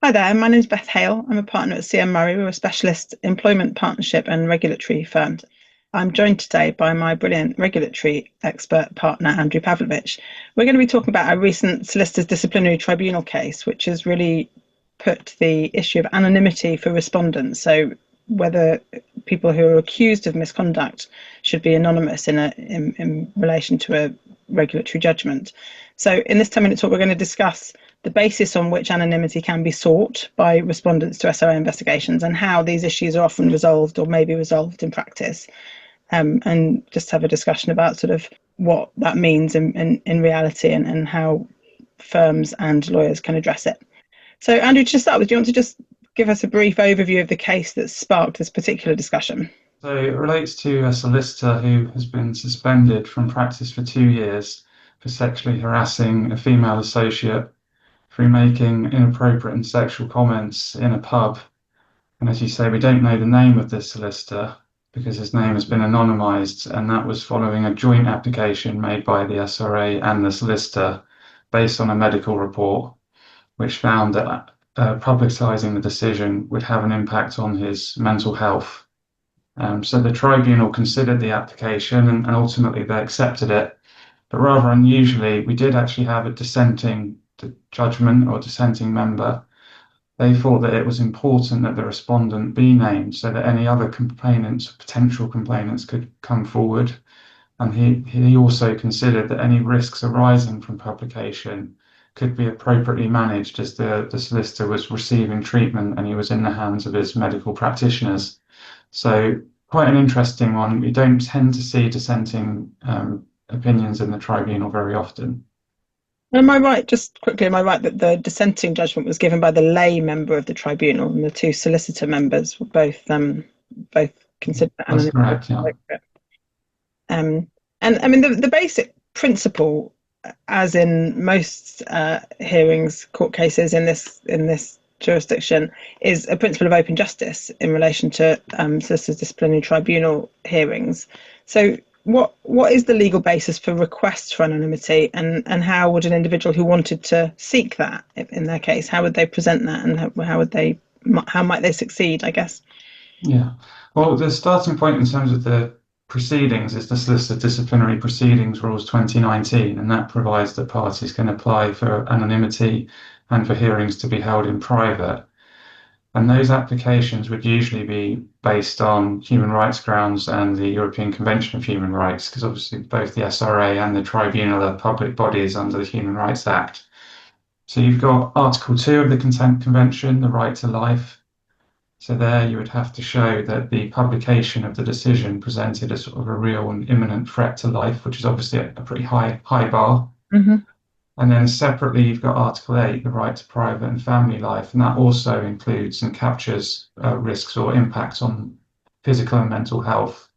Hi there, my name is Beth Hale. I'm a partner at CM Murray. We're a specialist employment partnership and regulatory firm. I'm joined today by my brilliant regulatory expert partner, Andrew Pavlovic. We're going to be talking about a recent Solicitors Disciplinary Tribunal case, which has really put the issue of anonymity for respondents. So whether people who are accused of misconduct should be anonymous in relation to a regulatory judgment. So in this 10-minute talk, we're going to discuss the basis on which anonymity can be sought by respondents to SRA investigations and how these issues are often resolved or may be resolved in practice, and just have a discussion about sort of what that means in reality and how firms and lawyers can address it. So, Andrew, to start with, do you want to just give us a brief overview of the case that sparked this particular discussion? So it relates to a solicitor who has been suspended from practice for 2 years for sexually harassing a female associate through making inappropriate and sexual comments in a pub. And as you say, we don't know the name of this solicitor because his name has been anonymised, and that was following a joint application made by the SRA and the solicitor based on a medical report, which found that publicising the decision would have an impact on his mental health. So the tribunal considered the application and ultimately they accepted it. But rather unusually, we did actually have a dissenting judgment or dissenting member. They thought that it was important that the respondent be named so that any other complainants, potential complainants, could come forward. And he also considered that any risks arising from publication could be appropriately managed as the solicitor was receiving treatment and he was in the hands of his medical practitioners. So quite an interesting one. We don't tend to see dissenting opinions in the tribunal very often. Am I right, just quickly, am I right that the dissenting judgment was given by the lay member of the tribunal and the two solicitor members were both considered That's anonymity correct, yeah. appropriate? And I mean, the basic principle, as in most hearings, court cases in this jurisdiction, is a principle of open justice in relation to solicitors disciplinary tribunal hearings. So, what is the legal basis for requests for anonymity, and how would an individual who wanted to seek that in their case, how would they present that, and how might they succeed, I guess? Yeah. Well, the starting point in terms of the proceedings is the Solicitor Disciplinary Proceedings Rules 2019, and that provides that parties can apply for anonymity and for hearings to be held in private. And those applications would usually be based on human rights grounds and the European Convention of Human Rights, because obviously both the SRA and the Tribunal are public bodies under the Human Rights Act. So you've got Article 2 of the Consent Convention, the right to life. So there you would have to show that the publication of the decision presented a sort of a real and imminent threat to life, which is obviously a pretty high bar. Mm-hmm. And then separately, you've got Article 8, the right to private and family life, and that also includes and captures risks or impacts on physical and mental health.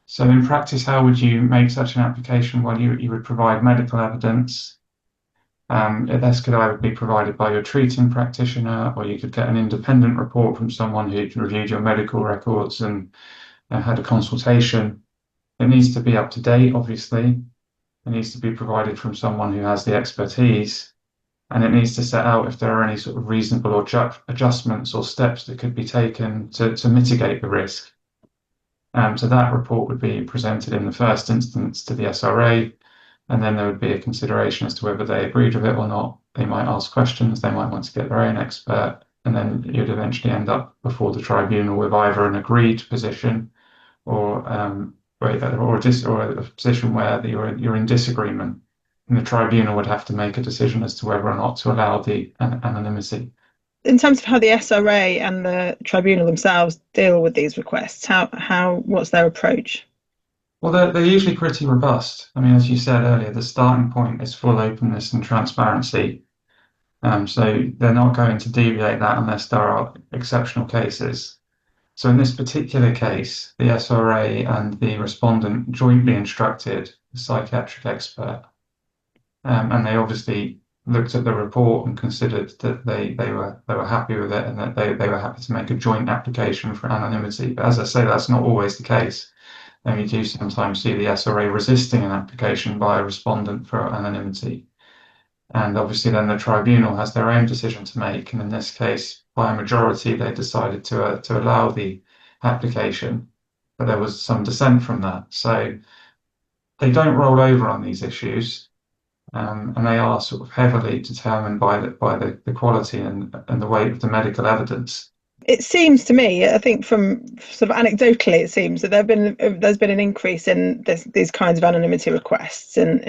So in practice, how would you make such an application? Well, you would provide medical evidence. This could either be provided by your treating practitioner, or you could get an independent report from someone who'd reviewed your medical records and had a consultation. It needs to be up to date, obviously. It needs to be provided from someone who has the expertise, and it needs to set out if there are any sort of reasonable or adjustments or steps that could be taken to mitigate the risk. So that report would be presented in the first instance to the SRA, and then there would be a consideration as to whether they agreed with it or not. They might ask questions, they might want to get their own expert, and then you'd eventually end up before the tribunal with either an agreed position or a position where you're in disagreement, and the tribunal would have to make a decision as to whether or not to allow the anonymity. In terms of how the SRA and the tribunal themselves deal with these requests, what's their approach? Well, they're usually pretty robust. I mean, as you said earlier, the starting point is full openness and transparency. So they're not going to deviate that unless there are exceptional cases. So in this particular case, the SRA and the respondent jointly instructed the psychiatric expert, and they obviously looked at the report and considered that they were happy with it and that they were happy to make a joint application for anonymity. But as I say, that's not always the case. And you do sometimes see the SRA resisting an application by a respondent for anonymity. And obviously then the tribunal has their own decision to make. And in this case, by a majority, they decided to allow the application, but there was some dissent from that. So they don't roll over on these issues. And they are sort of heavily determined by the quality and the weight of the medical evidence. It seems to me, I think from sort of anecdotally, it seems that there's been an increase in these kinds of anonymity requests in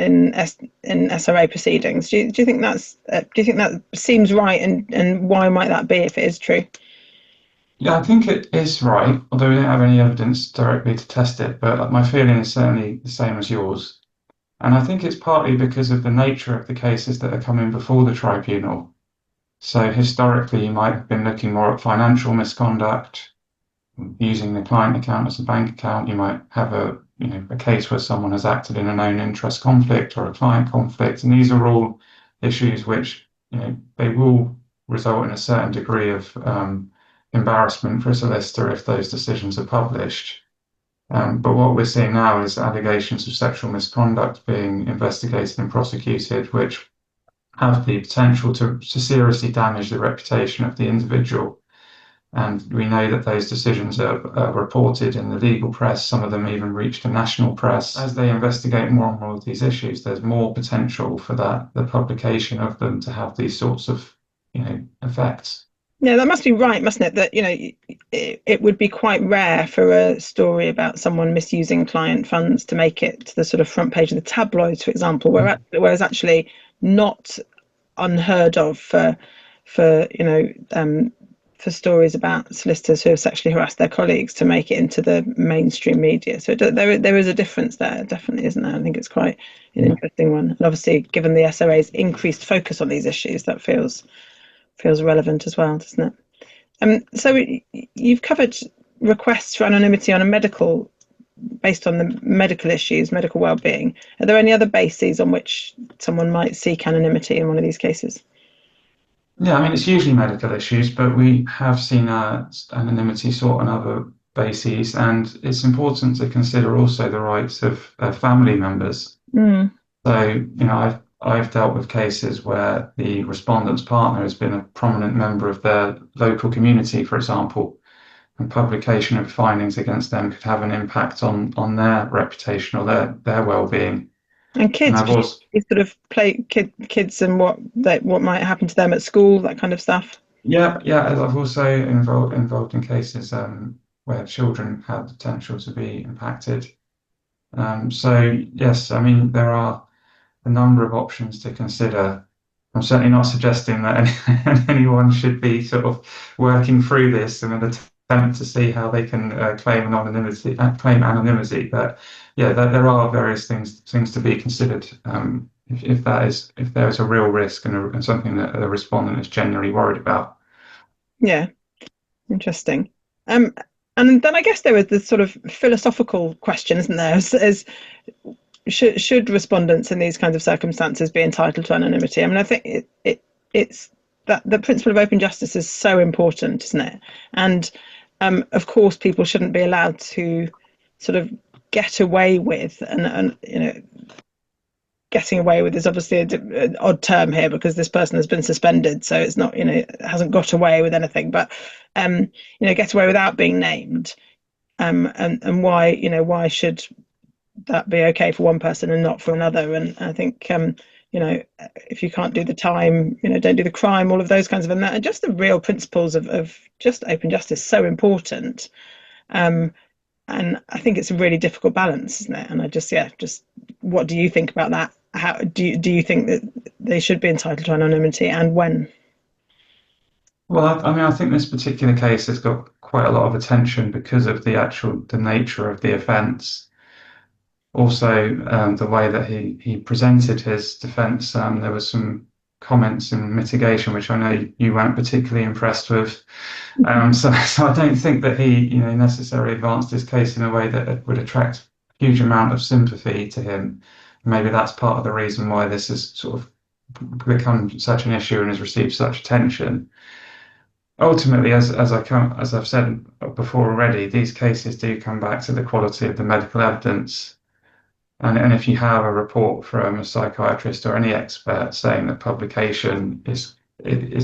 SRA proceedings. Do you think that seems right, and why might that be if it is true? Yeah, I think it is right, although we don't have any evidence directly to test it, but my feeling is certainly the same as yours. And I think it's partly because of the nature of the cases that are coming before the tribunal. So historically, you might have been looking more at financial misconduct, using the client account as a bank account. You might have a case where someone has acted in a known interest conflict or a client conflict, and these are all issues which they will result in a certain degree of embarrassment for a solicitor if those decisions are published. But what we're seeing now is allegations of sexual misconduct being investigated and prosecuted, which have the potential to seriously damage the reputation of the individual. And we know that those decisions are reported in the legal press. Some of them even reach the national press. As they investigate more and more of these issues, there's more potential for the publication of them to have these sorts of effects. Yeah, that must be right, mustn't it? That it would be quite rare for a story about someone misusing client funds to make it to the sort of front page of the tabloids, for example, whereas actually not unheard of for stories about solicitors who have sexually harassed their colleagues to make it into the mainstream media. So there is a difference there, definitely, isn't there? I think it's quite an interesting one, and obviously, given the SRA's increased focus on these issues, that feels relevant as well, doesn't it? So you've covered requests for anonymity based on the medical issues, medical well-being. Are there any other bases on which someone might seek anonymity in one of these cases? Yeah, I mean, it's usually medical issues, but we have seen anonymity sought on other bases, and it's important to consider also the rights of family members. Mm. So, I've dealt with cases where the respondent's partner has been a prominent member of their local community, for example, and publication of findings against them could have an impact on their reputation or their well-being. And kids, And I've also, you sort of play kids and what might happen to them at school, that kind of stuff. yeah, I've also involved in cases where children have the potential to be impacted. So yes, I mean there are a number of options to consider. I'm certainly not suggesting that anyone should be sort of working through this in an attempt to see how they can claim anonymity. But yeah, there are various things to be considered if there is a real risk and something that a respondent is genuinely worried about. Yeah, interesting. And then I guess there is this sort of philosophical question, isn't there? As should respondents in these kinds of circumstances be entitled to anonymity? I mean, I think it's that the principle of open justice is so important, isn't it? And of course, people shouldn't be allowed to sort of get away with, and getting away with is obviously an odd term here because this person has been suspended, so it's not, it hasn't got away with anything, but get away without being named. And why should that be okay for one person and not for another? And I think if you can't do the time, don't do the crime, all of those kinds of, and just the real principles of just open justice, so important. And I think it's a really difficult balance, isn't it? And I just what do you think about that? How do you think that they should be entitled to anonymity, and when? Well, I mean, I think this particular case has got quite a lot of attention because of the nature of the offence. Also, the way that he presented his defence, there was some comments in mitigation which I know you weren't particularly impressed with. So I don't think that he, necessarily advanced his case in a way that would attract a huge amount of sympathy to him. Maybe that's part of the reason why this has sort of become such an issue and has received such attention. Ultimately, as I've said before already, these cases do come back to the quality of the medical evidence. And if you have a report from a psychiatrist or any expert saying that publication is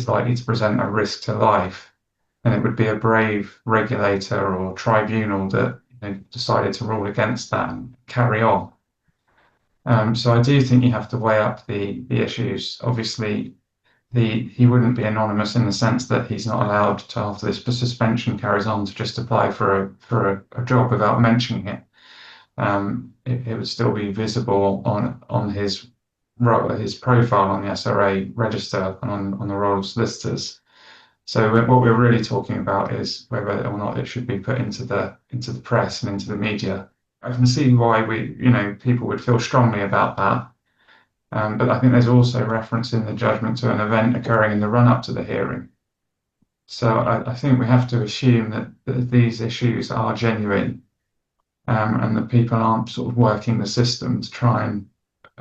likely to present a risk to life, then it would be a brave regulator or tribunal that decided to rule against that and carry on. So I do think you have to weigh up the issues. Obviously, he wouldn't be anonymous in the sense that he's not allowed to, after this suspension carries on, to just apply for a job without mentioning it. It would still be visible on his profile on the SRA register and on the roll of solicitors. So what we're really talking about is whether or not it should be put into the press and into the media. I can see why people would feel strongly about that. But I think there's also reference in the judgment to an event occurring in the run-up to the hearing. So I think we have to assume that these issues are genuine, and that people aren't sort of working the system to try and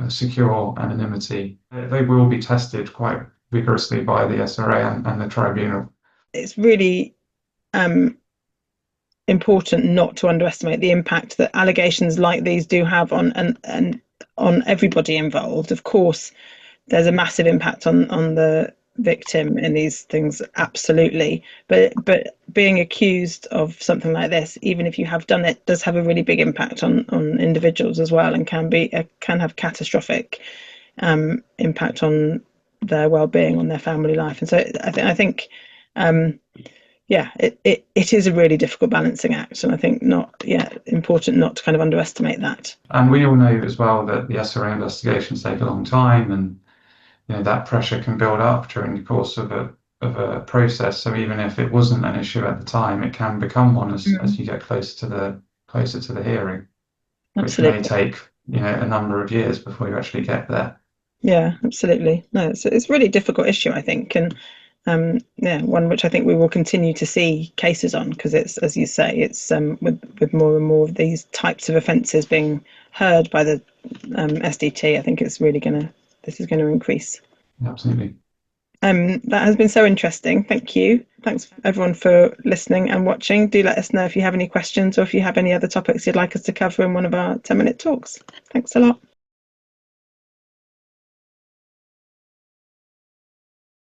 secure anonymity. They will be tested quite vigorously by the SRA and the tribunal. It's really important not to underestimate the impact that allegations like these do have on everybody involved. Of course, there's a massive impact on the victim in these things, absolutely. But being accused of something like this, even if you have done it, does have a really big impact on individuals as well, and can have catastrophic impact on their well-being, on their family life. And so I think it is a really difficult balancing act, and I think important not to kind of underestimate that. And we all know as well that the SRA investigations take a long time, and that pressure can build up during the course of a process. So even if it wasn't an issue at the time, it can become one as you get closer to the hearing, Absolutely. Which may take a number of years before you actually get there. Yeah, absolutely. No, it's a really difficult issue, I think, and one which I think we will continue to see cases on, because it's, as you say, it's with more and more of these types of offences being heard by the SDT. I think this is going to increase. Absolutely. That has been so interesting. Thank you. Thanks everyone for listening and watching. Do let us know if you have any questions or if you have any other topics you'd like us to cover in one of our 10-minute talks. Thanks a lot.